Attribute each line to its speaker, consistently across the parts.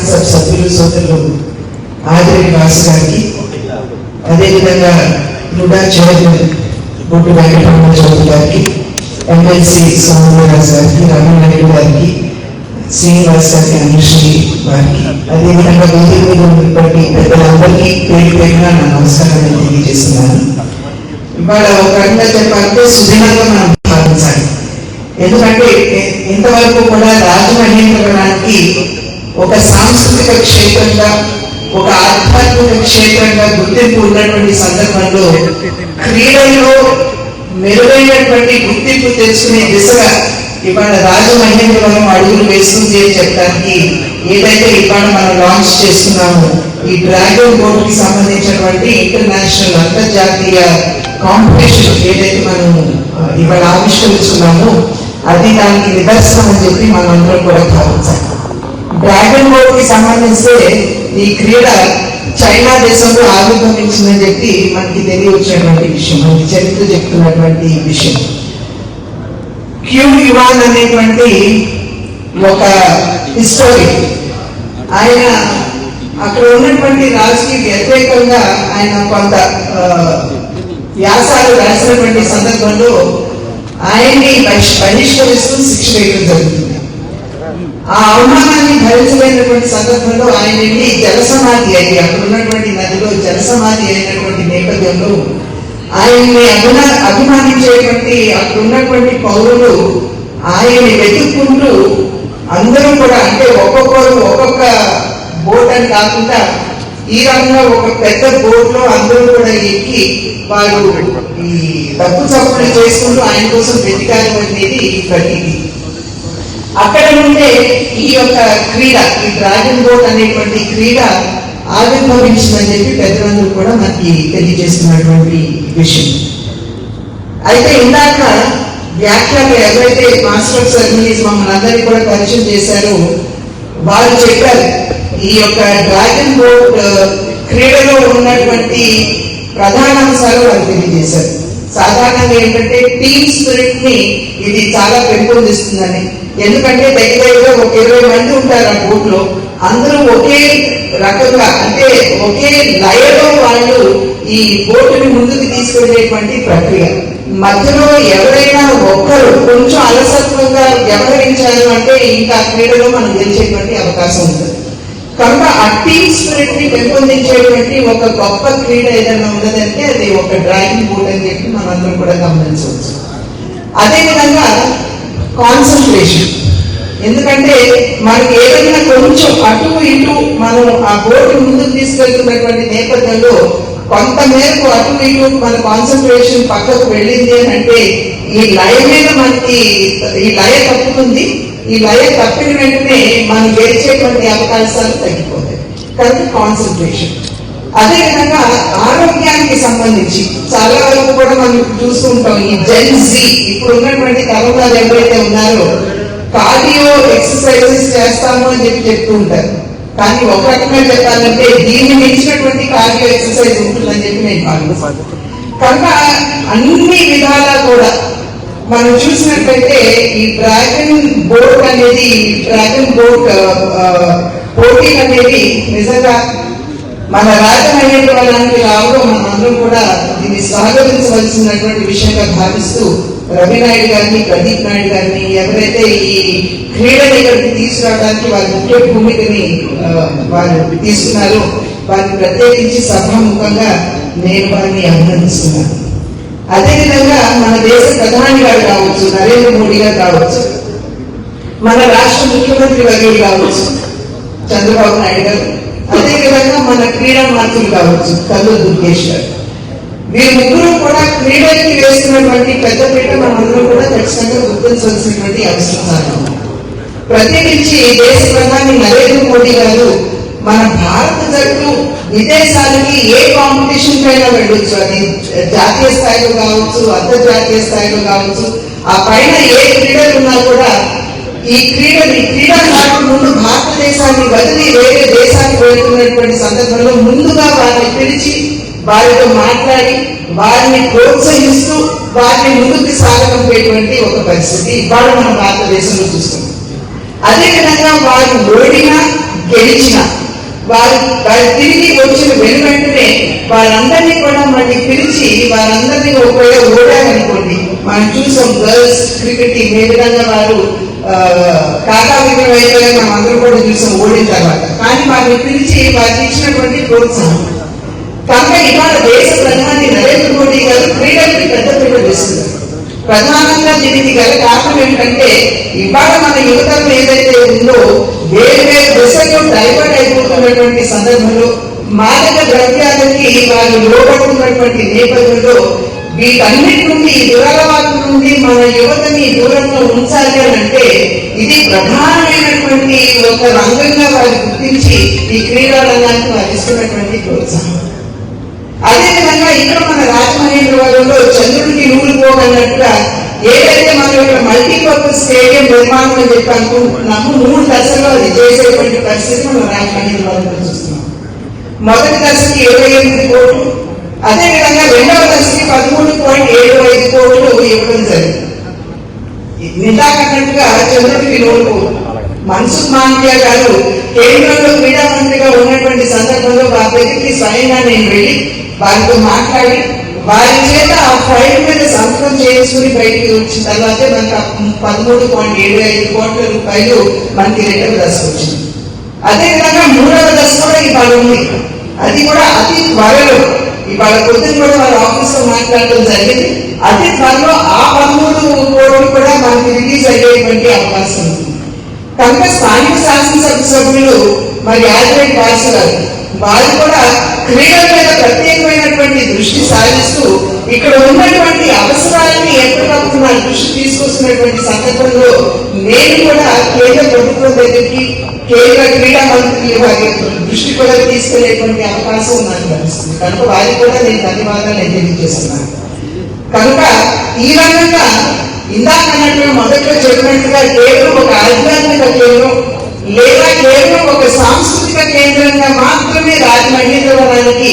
Speaker 1: Sub సభ్యులు సోదరులు ఆదిరెడ్డి వాసు గారికి, అదేవిధంగా రుడా చైర్మన్ బొట్టు వెంకటరమణ చౌదరి గారికి, ఎమ్మెల్సీ సోమరాజు గారికి, రమణారెడ్డి గారికి, శ్రీనివాస్ గారికి, అనుశ్రీ వారికి, అదేవిధంగా వేదిక మీద ఉన్నటువంటి పెద్దలందరికీ పేరు పేరున నా నమస్కారాన్ని తెలియజేస్తున్నాను. ఇవాళ ఒక రకంగా చెప్పాలంటే సుదినంగా మనం భావించాలి. ఎందుకంటే ఇంతవరకు కూడా రాజమహేంద్రవరానికి ఒక సాంస్కృతిక క్షేత్రంగా, ఒక ఆధ్యాత్మిక క్షేత్రంగా గుర్తింపు ఉన్నటువంటి సందర్భంలో క్రీడల్లో మెరుగైనటువంటి గుర్తింపు తెచ్చుకునే దిశగా ఇవాళ రాజమహేంద్రవరం అడుగులు వేస్తుంది అని చెప్పడానికి ఏదైతే ఇవాళ మనం లాంచ్ చేస్తున్నామో ఈ డ్రాగన్ బోట్ కి సంబంధించినటువంటి ఇంటర్నేషనల్ అంతర్జాతీయ కాంపిటీషన్ ఏదైతే మనం ఇవాళ ఆవిష్కరిస్తున్నామో అది దానికి నిదర్శనం అని చెప్పి మనం అందరం కూడా భావించాలి. డ్రాగన్ బోట్ కి సంబంధింస్తే ఈ క్రీడ చైనా దేశంలో ఆవిర్భవించిందని చెప్పి మనకి తెలియవచ్చినటువంటి విషయం, మనకి చరిత్ర చెప్తున్నటువంటి విషయం. క్యూ యువాన్ అనేటువంటి ఒక హిస్టరీ, ఆయన అక్కడ ఉన్నటువంటి రాజుకి వ్యతిరేకంగా ఆయన కొంత వ్యాసాలు రాసినటువంటి సందర్భంలో ఆయన్ని బహిష్కరిస్తూ శిక్ష వేయడం జరుగుతుంది. ఆ అవమానాన్ని భరించలేనటువంటి సందర్భంలో ఆయన వెళ్ళి జలసమాధి అయ్యి అక్కడ ఉన్నటువంటి నదిలో జలసమాధి అయినటువంటి నేపథ్యంలో ఆయన్ని అభిమానించేటువంటి అక్కడ ఉన్నటువంటి పౌరులు ఆయన్ని వెతుక్కుంటూ అందరూ కూడా, అంటే ఒక్కొక్కరు ఒక్కొక్క బోట్ అని కాకుండా ఈ రకంగా ఒక పెద్ద బోట్ లో అందరూ కూడా ఎక్కి వారు ఈ డబ్బు చప్పులు చేసుకుంటూ ఆయన కోసం వెతికారు అనేది ప్రతీతి. అక్కడ నుండే ఈ యొక్క క్రీడ, ఈ డ్రాగన్ బోట్ అనేటువంటి క్రీడ ఆవిర్భవించిందని చెప్పి పెద్దలందరూ కూడా మనకి తెలియజేస్తున్నటువంటి విషయం. అయితే ఇందాక వ్యాఖ్యలు ఎవరైతే మాస్టర్ ఆఫ్ సెరమనీస్ మమ్మల్ని అందరినీ కూడా పరిచయం చేశారో వారు చెప్పారు ఈ యొక్క డ్రాగన్ బోట్ క్రీడలో ఉన్నటువంటి ప్రధాన అంశాలు వారు తెలియజేశారు. సాధారణంగా ఏంటంటే టీమ్ స్పిరిట్ ని ఇది చాలా పెంపొందిస్తుందని. ఎందుకంటే దగ్గరగా ఒక 20 మంది ఉంటారు ఆ బోట్ లో, అందరూ ఒకే రకంగా అంటే ఒకే లయలో వాళ్ళు ఈ బోటుని ముందుకు తీసుకెళ్లేటువంటి ప్రక్రియ. మధ్యలో ఎవరైనా ఒక్కరు కొంచెం అలసత్వంగా వ్యవహరించారు అంటే ఇంకా క్రీడలో మనం గెలిచేటువంటి అవకాశం ఉంటుంది. కనుక ఆ టీమ్ స్పిరిట్ ని పెంపొందించేటువంటి ఒక గొప్ప క్రీడ ఏదైనా ఉన్నదంటే అది ఒక డ్రాగన్ బోట్ అని చెప్పి మనందరం కూడా గమనించవచ్చు. అదేవిధంగా కాన్సన్ట్రేషన్, ఎందుకంటే మనకి ఏదైనా కొంచెం అటు ఇటు మనం ఆ బోటు ముందుకు తీసుకెళ్తున్నటువంటి నేపథ్యంలో కొంత మేరకు అటు ఇటు మన కాన్సన్ట్రేషన్ పక్కకు వెళ్ళింది అని అంటే ఈ లయ మీద మనకి ఈ లయ తప్పుతుంది. ఈ లయ తప్పిన వెంటనే మనం గెలిచేటువంటి అవకాశాలు తగ్గిపోతాయి. కనుక కాన్సన్ట్రేషన్. అదేవిధంగా ఆరోగ్యానికి సంబంధించి చాలా వరకు కూడా మనం చూస్తూ ఉంటాం. ఈ జెన్ జీ ఇప్పుడు ఉన్నటువంటి తరంలో ఎవరైతే ఉన్నారో కార్డియో ఎక్సర్సైజెస్ చేస్తాము అని చెప్పి చెప్తూ ఉంటారు. కానీ ఒక రకంగా చెప్పాలంటే దీన్ని మించినటువంటి కార్డియో ఎక్సర్సైజ్ ఉంటుందని చెప్పి నేను భావిస్తాను. కనుక అన్ని విధాలా కూడా మనం చూసినట్లయితే ఈ డ్రాగన్ బోట్ అనేది, డ్రాగన్ బోట్ పోటీ అనేది నిజంగా మన రాజమహేంద్రవరానికి రావడం మనం అందరం కూడా దీన్ని స్వాగతించవలసినటువంటి విషయంగా భావిస్తూ రవినాయుడు గారిని, ప్రదీప్ నాయుడు గారిని ఎవరైతే ఈ క్రీడని ఇక్కడికి తీసుకురావడానికి వారి ముఖ్య భూమికని వారు తీసుకున్నారో వారిని ప్రత్యేకించి సభాముఖంగా నేను వారిని అభినందిస్తున్నాను. అదేవిధంగా మన దేశ ప్రధాని గారు కావచ్చు, నరేంద్ర మోడీ గారు కావచ్చు, మన రాష్ట్ర ముఖ్యమంత్రి వర్యులు కావచ్చు చంద్రబాబు నాయుడు గారు, అదేవిధంగా మన క్రీడా మంత్రులు కావచ్చు కల్లూరి దుర్గేష్ గారు, వీరు ముగ్గురు కూడా క్రీడకి వేస్తున్నటువంటి పెద్దపీట మనందరూ కూడా ఖచ్చితంగా గుర్తించవలసినటువంటి అవసరం. ప్రత్యేకించి దేశ ప్రధాని నరేంద్ర మోడీ గారు మన భారత జట్టు విదేశాలకి ఏ కాంపిటీషన్ పైన వెళ్ళొచ్చు, అది జాతీయ స్థాయిలో కావచ్చు, అంతర్జాతీయ స్థాయిలో కావచ్చు, ఆ పైన ఏ క్రీడలు ఉన్నా కూడా ఈ క్రీడాకారులు ముందు భారతదేశాన్ని వదిలి వేరే దేశానికి వెళ్తున్నటువంటి సందర్భంలో ముందుగా వారిని పిలిచి వారితో మాట్లాడి వారిని ప్రోత్సహిస్తూ వారిని ముందుకు సాగనంపేటువంటి ఒక పరిస్థితి ఇవాళ మన భారతదేశంలో చూస్తున్నాం. అదేవిధంగా వారు ఓడినా గెలిచిన వారు తిరిగి వచ్చిన వెంటనే వారందరినీ కూడా మళ్ళీ పిలిచి వారందరినీ ఒకవేళ ఓడారనుకోండి, మనం చూసాం గర్ల్స్ క్రికెట్ టీం ఏ విధంగా వారు కాకా విగ్రహం అయిపోయి మనం అందరూ కూడా చూసాం ఓడిన తర్వాత. కానీ వారిని పిలిచి వారికి ఇచ్చినటువంటి ప్రోత్సాహం. కనుక ఇవాళ దేశ ప్రధాని నరేంద్ర మోడీ గారు క్రీడలకి పెద్దపీట వేస్తున్నారు. ప్రధానంగా దీనికి గల కారణం ఏంటంటే ఇవాళ మన యువతరం ఏదైతే ఉందో వేరు వేరు దిశలో డైవర్ట్ అయిపోతున్నటువంటి సందర్భంలో మాదక ద్రవ్యాలకి వారు లోపడుతున్నటువంటి నేపథ్యంలో వీటన్నిటి నుండి దురలవాటు నుండి మన యువతని దూరంగా ఉంచాలి అని అంటే ఇది ప్రధానమైనటువంటి ఒక రంగంగా వారు గుర్తించి ఈ క్రీడా రంగానికి వారు ఇస్తున్నటువంటి ప్రోత్సాహం. అదేవిధంగా ఇక్కడ మన రాజమహేంద్రవరంలో చంద్రుడికి నూలు పోగన్నట్టుగా ఏదైతే మనం ఇక్కడ మల్టీపర్పస్ స్టేడియం నిర్మాణం అని చెప్పి అనుకుంటున్నాము, 3 దశల్లో అది చేసేటువంటి పరిస్థితి మనం రాజమహేంద్రవరంలో చూస్తున్నాం. మొదటి దశకి 28 కోట్లు, అదేవిధంగా రెండవ దశకి 13.75 కోట్లు ఇవ్వడం జరిగింది. నిందాకన్నట్టుగా చంద్రుడికి నూలు మన్సుఖ్ మాండవ్య గారు కేంద్రంలో క్రీడా మంత్రిగా ఉన్నటువంటి సందర్భంలో వారి దగ్గరికి స్వయంగా నేను వెళ్ళి వారితో మాట్లాడి వారి చేత ఆ ఫైల్ మీద సంతకం చేసుకుని బయటికి వచ్చిన తర్వాతే మనకు 13.75 కోట్ల రూపాయలు మనకి రెండవ దశ వచ్చింది. అదేవిధంగా మూడవ దశ కూడా ఇవాళ ఉంది. అది కూడా అతి త్వరలో ఇవాళ పొద్దున కూడా వారి ఆఫీస్ లో మాట్లాడడం జరిగింది. అతి త్వరలో ఆ 13 కోట్లు కూడా మనకి రిలీజ్ అయ్యేటువంటి అవకాశం ఉంది. కనుక స్థానిక శాసనసభ సభ్యులు మరి యాదగిరి భాస్కర్ వారు కూడా క్రీడల మీద ప్రత్యేకమైనటువంటి దృష్టి సాధిస్తూ ఇక్కడ ఉన్నటువంటి అవసరాలని ఎప్పటికప్పుడు నా దృష్టి తీసుకొస్తున్నటువంటి సందర్భంలో నేను కూడా కేంద్ర ప్రభుత్వం దగ్గరికి కేంద్ర క్రీడా మంత్రి వారి దృష్టి కూడా తీసుకెళ్లేటువంటి అవకాశం నాకు లభిస్తుంది. కనుక వారికి కూడా నేను ధన్యవాదాలు తెలియజేస్తున్నాను. కనుక ఈ రకంగా ఇందాక అన్నట్టు మొదట్లో చెప్పినట్టుగా కేవలం ఒక ఆధ్యాత్మిక కేంద్రం లేదా కేవలం ఒక సాంస్కృతిక కేంద్రంగా మాత్రమే రాజమహేంద్రవరానికి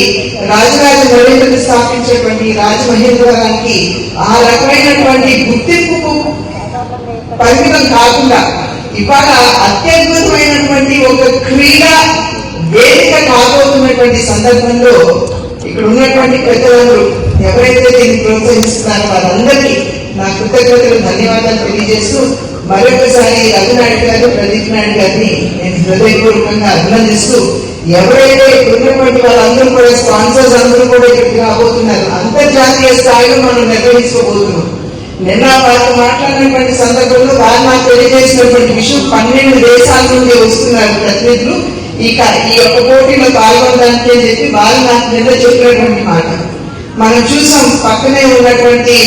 Speaker 1: రాజరాజ నరేంద్రుడు స్థాపించేటువంటి రాజమహేంద్రవరానికి ఆ రకమైనటువంటి గుర్తింపుకు పరిమితం కాకుండా ఇవాళ అత్యద్భుతమైనటువంటి ఒక క్రీడా వేదిక కాబోతున్నటువంటి సందర్భంలో ఇక్కడ ఉన్నటువంటి పెద్దలందరూ ఎవరైతే దీన్ని ప్రోత్సహిస్తున్నారో వారందరికీ నా కృతజ్ఞతలు ధన్యవాదాలు తెలియజేస్తూ మరొకసారి రఘునాయుడు గారు ప్రదీప్ నాయుడు గారిని నేను హృదయపూర్వకంగా అభినందిస్తూ ఎవరైతే ఉన్నటువంటి వాళ్ళందరూ కూడా స్పాన్సర్స్ అందరూ కూడా ఇక్కడికి రాబోతున్నారు, అంతర్జాతీయ స్థాయిలో మనం నిర్వహించుకోబోతున్నాం. నిన్న వారు మాట్లాడినటువంటి సందర్భంలో వారు నాకు తెలియజేసినటువంటి విషయం 12 దేశాల నుండి వస్తున్నారు ప్రతినిధులు ఈ యొక్క పోటీలో పాల్గొనడానికి అని చెప్పి వారు నాకు నిన్న చెప్పినటువంటి మాట. మనం చూసాం పక్కనే ఉన్నటువంటి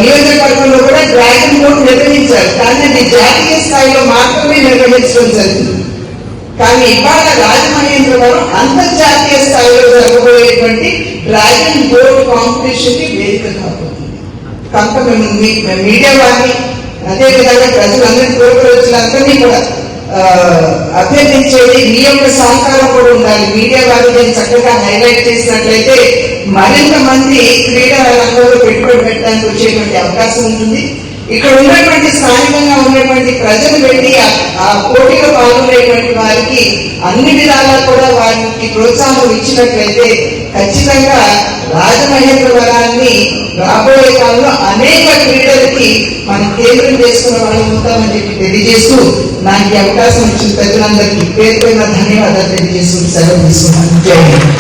Speaker 1: నియోజకవర్గంలో కూడా డ్రాగన్ బోట్ నిర్వహించారు, కానీ అది జాతీయ స్థాయిలో మాత్రమే నిర్వహించడం జరిగింది. కానీ ఇవాళ రాజమహేంద్రవరం అంతర్జాతీయ స్థాయిలో జరగబోయేటువంటి డ్రాగన్ బోట్ కాంపిటీషన్ కి వేదిక కాబోతుంది. కనుక మేము మీడియా వారిని అదేవిధంగా ప్రజలందరి పూర్వజులందరినీ కూడా అభ్యర్థించేది మీ యొక్క సహకారం కూడా ఉండాలి. మీడియా వారు దీన్ని చక్కగా హైలైట్ చేసినట్లయితే మరింత మంది క్రీడా రంగంలో పెట్టుబడి పెట్టడానికి వచ్చేటువంటి అవకాశం ఉంటుంది. ఇక్కడ ఉన్నటువంటి స్థానికంగా ఉన్నటువంటి ప్రజలు వెళ్ళి ఆ పోటీలో పాల్గొనేటువంటి వారికి అన్ని విధాలా కూడా వారికి ప్రోత్సాహం ఇచ్చినట్లయితే ఖచ్చితంగా రాజమహేంద్రవరాన్ని రాబోయే కాలంలో అనేక క్రీడలకి మనం కేంద్రం చేసుకున్న వాళ్ళు ఉంటామని చెప్పి తెలియజేస్తూ నాకు ఈ అవకాశం ఇచ్చిన పెద్దలందరికీ పేరు పైన ధన్యవాదాలు తెలియజేస్తూ సెలవు తీసుకున్నాను. జై హింద్.